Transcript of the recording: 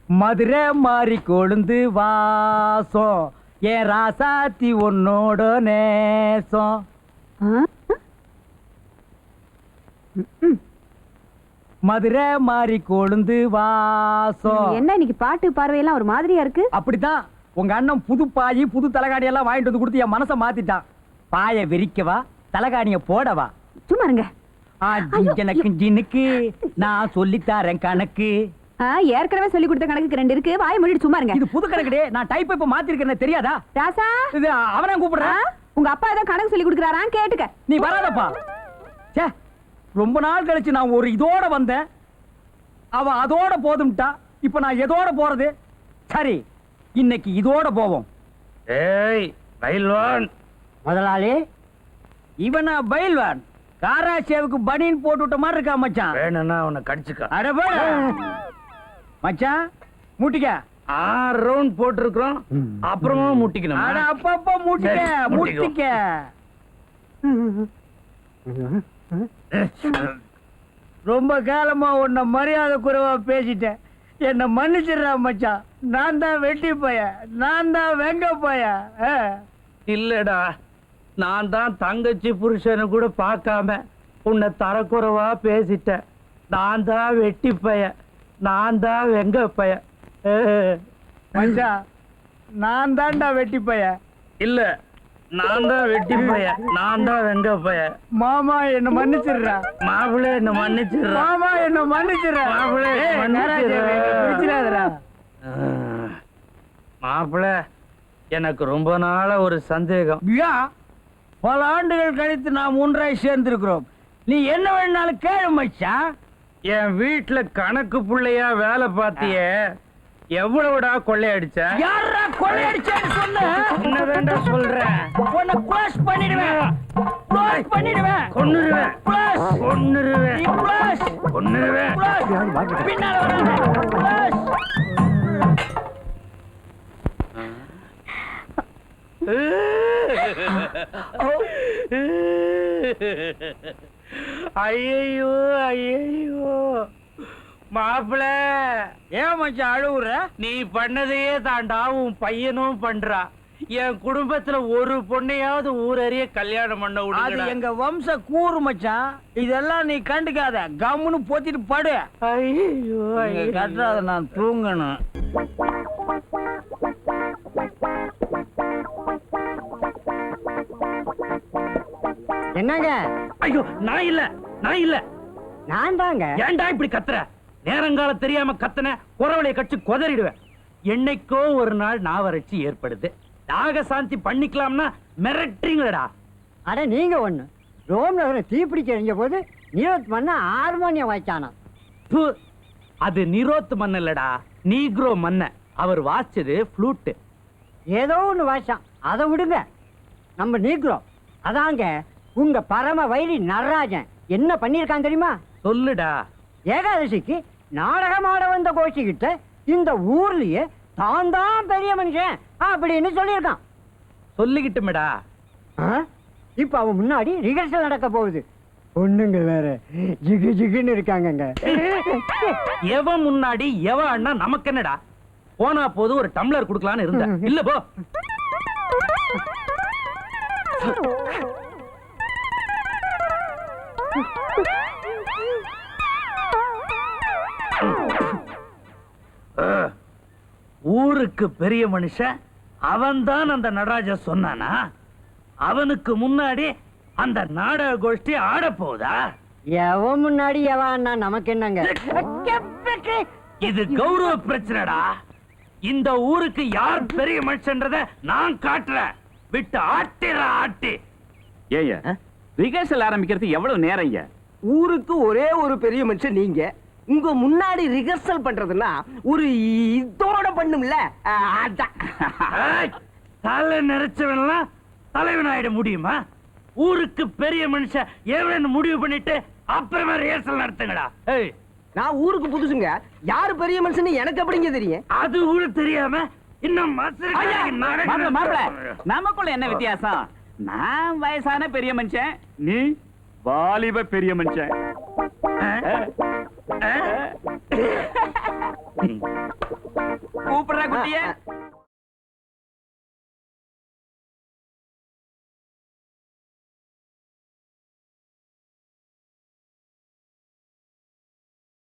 மதுரை மாறி கொழுந்து வாசம் ஏன் ராசாத்தி உன்னோட நேசம். மதுரை மாறி கொழுந்து வாசம். என்ன இன்னைக்கு பாட்டு பார்வையெல்லாம் ஒரு மாதிரியா இருக்கு? அப்படித்தான் உங்க அண்ணன் புது பாய் புது தலகாணி எல்லாம் வாங்கிட்டு வந்து கொடுத்து என் மனசை மாத்திட்டான். பாய விரிக்கவா தலகாணிய போடவா? சும்மா இருங்க. எனக்கு ஜினுக்கு நான் சொல்லித்தாரேன் கணக்கு. ஏற்கனவே சொல்லி கொடுத்த கணக்கு 2 இருக்கு. வாயை மூடிட்டு சும்மா இருங்க. இது புது கணக்குடே. நான் டைப் இப்ப மாத்திருக்கேன் தெரியாதா? ராசா இது அவனை கூப்பிடுறேன். உங்க அப்பா ஏதோ கணக்கு சொல்லி கொடுக்கறாரா கேட்டுக்க. நீ வராதப்பா. ச்சே ரொம்ப நாள் கழிச்சு நான் ஒரு இதோட வந்தேன். அவ அதோட போதும்ட்டா. இப்ப நான் எதோட போறது? சரி இன்னைக்கு இதோட போவோம். ஏய் பைல்வான் முதலாளி இவனா பைல்வான் காராசேவுக்கு பனியன் போட்டு விட்ட மாதிரி இருக்கா மச்சான். வேணும்னா அவனை கடிச்சுக்க. அட போட மச்சான் முட்டிக்க. 6 ரவுண்ட் போட்டுருக்கோம் அப்புறமா முட்டிக்கணும். அட அப்பப்ப முட்டிக்க முட்டிக்க. ரொம்ப காலமா உன்னை மரியாதை குறைவா பேசிட்டேன். என்ன மன்னிச்சிடுறா மச்சான். நான் தான் வெட்டி பைய, நான் தான் வெங்க பைய. இல்லடா நான் தான் தங்கச்சி புருஷனை கூட பார்க்காம உன்னை தரக்குறைவா பேசிட்டேன். நான் தான் வெட்டி பைய, நான் தான் வெங்க பைய. மச்சான் நான் தான்டா வெட்டி பைய. இல்ல நான் தான் வெட்டி பைய, நான் தான் வெங்க பைய. மாமா என்ன மன்னிச்சிடுறா. மாப்பிள்ளை என்ன மன்னிச்சிடுறா. மாமா என்ன மன்னிச்சிடுறா. மாப்பிள்ளை மன்னிச்சிடுறா. மாப்பிள்ளை எனக்கு ரொம்ப நாளா ஒரு சந்தேகம். பல ஆண்டுகள் கழித்து நாம் ஒன்றாய் சேர்ந்திருக்கிறோம். நீ என்ன வேணாலும் கேளு மச்சான். என் வீட்டுல கணக்கு புள்ளையா வேலை பார்த்தியே எவ்வளவுடா கொள்ளையடிச்ச? யாரா கொள்ளையடிச்சேன்னு சொன்ன? என்னதான்டா சொல்றேன்? உன்னை க்ளோஸ் பண்ணிடுவேன். க்ளோஸ் பண்ணிடுவேன். கொன்னுருவேன். க்ளோஸ் கொன்னுருவேன். நீ க்ளோஸ் கொன்னுருவேன். க்ளோஸ் பின்னால வராத. க்ளோஸ் ஐயோ ஐயோ மாப்பிள ஏன் மச்சான் அழுவுற? நீ பண்ணதையே தாண்டா உன் பையனும் பண்றா. என் குடும்பத்துல ஒரு பொண்ணையாவது ஊரறிய கல்யாணம் பண்ண அது விடுங்க. எங்க வம்ச கூறு மச்சான். இதெல்லாம் நீ கண்டுக்காத. கம்முன்னு போத்திட்டு படு. ஐயோ கட்டாத நான் தூங்கணும். என்னங்க? ஐயோ நான் இல்ல நான் இல்ல நான் தாங்க. ஏன்டா இப்படி கத்துற? நேரங்கால தெரியாம கத்துன குறவளைய கட்சி கொதறிடுவேன். என்னைக்கோ ஒரு நாள் நாவறட்சி ஏற்படுது. யாக சாந்தி பண்ணிக்கலாம்னா மிரட்டுறீங்களடா. அட நீங்க ஒண்ணு ரோம் நகரம் தீப்பிடிச்சு எறிஞ்ச போது நிரோத் மன்ன ஹார்மோனியம் வாய்ச்சானா. அது நிரோத் மன்ன இல்லடா, நீக்ரோ மன்ன. அவர் வாச்சது ஃப்ளூட். ஏதோ ஒண்ணு வாய்ச்சான், அதை விடுங்க. நம்ம நீக்ரோ அதாங்க உங்க பரம வைரி நடராஜன் என்ன பண்ணிருக்கான் தெரியுமா? சொல்லுடா. ஏகாதசிக்கு நாடகம் ஆட வந்த கோஷ்டி கிட்ட இந்த ஊர்லயே தான் தான் பெரிய மனுஷன் அப்படின்னு சொல்லியிருக்கான். சொல்லிக்கிட்டுமேடா. இப்ப அவன் முன்னாடி ரிஹர்சல் நடக்க போகுது. பொண்ணுங்க வேற ஜிகு ஜிகுன்னு இருக்காங்க. எவன் முன்னாடி எவன் அண்ணா நமக்கு என்னடா? போனா போது ஒரு டம்ளர் குடுக்கலான்னு இருந்த. இல்ல போ. ஊருக்கு பெரிய மனுஷன் அவன்தான் அந்த நடராஜ சொன்னானா? அவனுக்கு முன்னாடி அந்த நாடக கோஷ்டி ஆட போதா? எவன் முன்னாடி எவன் நமக்கு என்னங்க? இது கௌரவ பிரச்சனைடா. இந்த ஊருக்கு யார் பெரிய மனுஷன்றத நான் காட்டுறேன். விட்டு ஆட்டிர ஆட்டி. ஏய்யா ரிஹர்சல் ஆரம்பிக்கிறது எவ்வளவு நேரம்? ஊருக்கு ஒரே ஒரு பெரிய மனுஷன் நீங்க. உங்க முன்னாடி ரிஹர்சல் பண்றதுன்னா ஒரு இதோட பண்ணும்ல. தலை நிறைச்சவன்லாம் தலைவன் ஆயிட முடியுமா? ஊருக்கு பெரிய மனுஷன் எவன் முடிவு பண்ணிட்டு அப்புறமா ரிஹர்சல் நடத்துங்கடா. நான் ஊருக்கு புதுசுங்க. யாரு பெரிய மனுஷன் எனக்கு எப்படிங்க தெரியும்? அது கூட தெரியாம இன்னும் நமக்குள்ள என்ன வித்தியாசம்? நான் வயசான பெரிய மனுஷன், நீ வாலிப பெரிய மனுஷன். குட்டிய